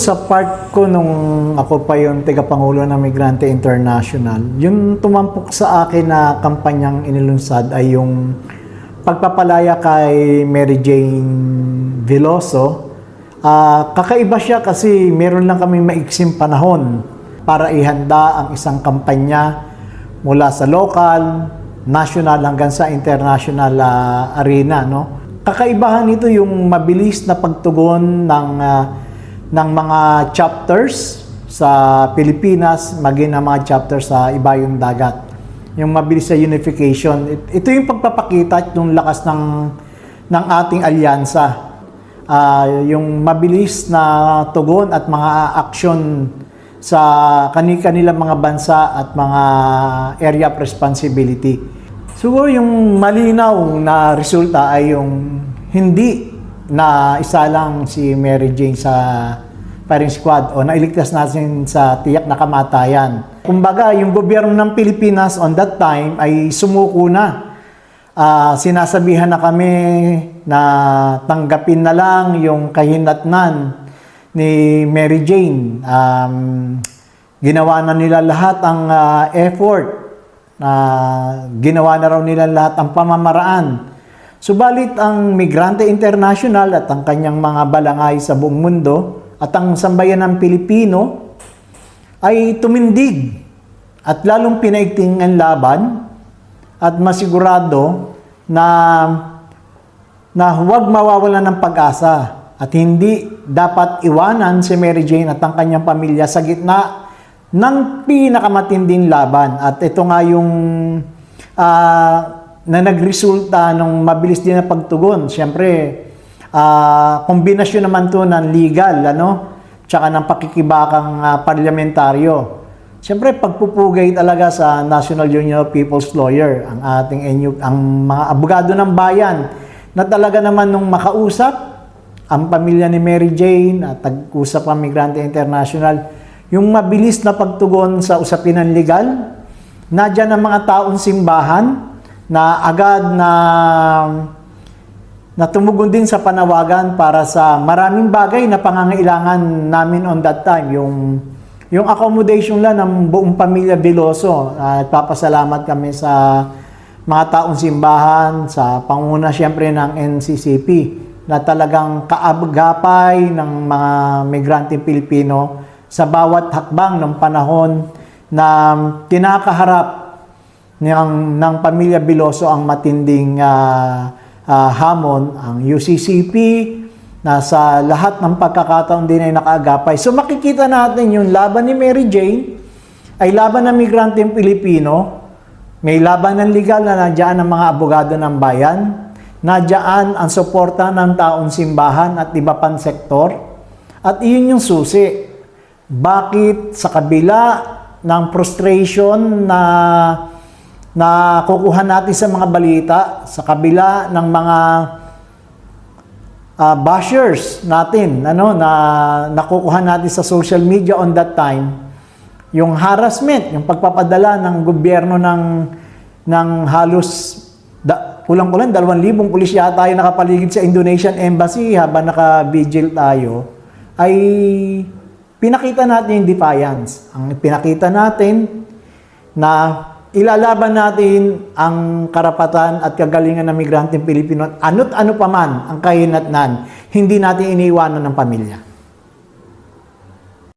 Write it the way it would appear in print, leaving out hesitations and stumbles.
sa part ko nung ako pa yung tagapangulo ng Migrante International, yung tumampok sa akin na kampanyang inilunsad ay yung pagpapalaya kay Mary Jane Veloso. Kakaiba siya kasi meron lang kami maiksing panahon para ihanda ang isang kampanya mula sa local, national hanggang sa international arena, no? Kakaibahan nito yung mabilis na pagtugon ng mga chapters sa Pilipinas, maging ang mga chapters sa ibayong dagat. Yung mabilis sa unification. Ito yung pagpapakita ng lakas ng ating alyansa. Yung mabilis na tugon at mga aksyon sa kanilang mga bansa at mga area of responsibility. Siguro yung malinaw na resulta ay yung hindi na isa lang si Mary Jane sa firing squad o nailigtas natin sa tiyak na kamatayan. Kumbaga, yung gobyerno ng Pilipinas on that time ay sumuko na. Sinasabihan na kami na tanggapin na lang yung kahinatnan ni Mary Jane. Ginawa na nila lahat ang effort. Ginawa na raw nila lahat ang pamamaraan. Subalit ang Migrante International at ang kanyang mga balangay sa buong mundo at ang sambayan ng Pilipino ay tumindig at lalong pinaigting ang laban at masigurado na huwag mawawalan ng pag-asa at hindi dapat iwanan si Mary Jane at ang kanyang pamilya sa gitna ng pinakamatinding laban. At ito nga yung na nagresulta ng mabilis din na pagtugon. Siyempre, kombinasyon naman to ng legal, tsaka ng pakikibakang parlamentaryo. Siyempre, pagpupugay talaga sa National Union of People's Lawyer, ang mga abogado ng bayan, na talaga naman nung makausap ang pamilya ni Mary Jane at tag-usap ang Migrante International, yung mabilis na pagtugon sa usapinan legal, nadyan ang mga taong simbahan, na agad na tumugon din sa panawagan para sa maraming bagay na pangangailangan namin on that time. Yung accommodation lang ng buong pamilya Veloso. Papasalamat kami sa mga taong simbahan, sa panguna siyempre ng NCCP, na talagang kaagapay ng mga migranteng Pilipino sa bawat hakbang ng panahon na kinakaharap ng pamilya Veloso ang matinding hamon. Ang UCCP na sa lahat ng pagkakataon din ay nakaagapay. So makikita natin yung laban ni Mary Jane ay laban ng migranteng Pilipino, may laban ng legal na nandiyan ang mga abogado ng bayan, nandiyan ang suporta ng taong simbahan at iba pang sektor, at iyon yung susi. Bakit sa kabila ng frustration na kukuha natin sa mga balita, sa kabila ng mga bashers natin, na nakukuha natin sa social media on that time, yung harassment, yung pagpapadala ng gobyerno ng halos kulang-kulang 2,000 pulis yata tayo nakapaligid sa Indonesian Embassy habang naka-vigil tayo, ay pinakita natin yung defiance. Ang pinakita natin na ilalaban natin ang karapatan at kagalingan ng migranteng Pilipino at ano't ano pa man ang kahinatnan, hindi natin iniiwanan ng pamilya.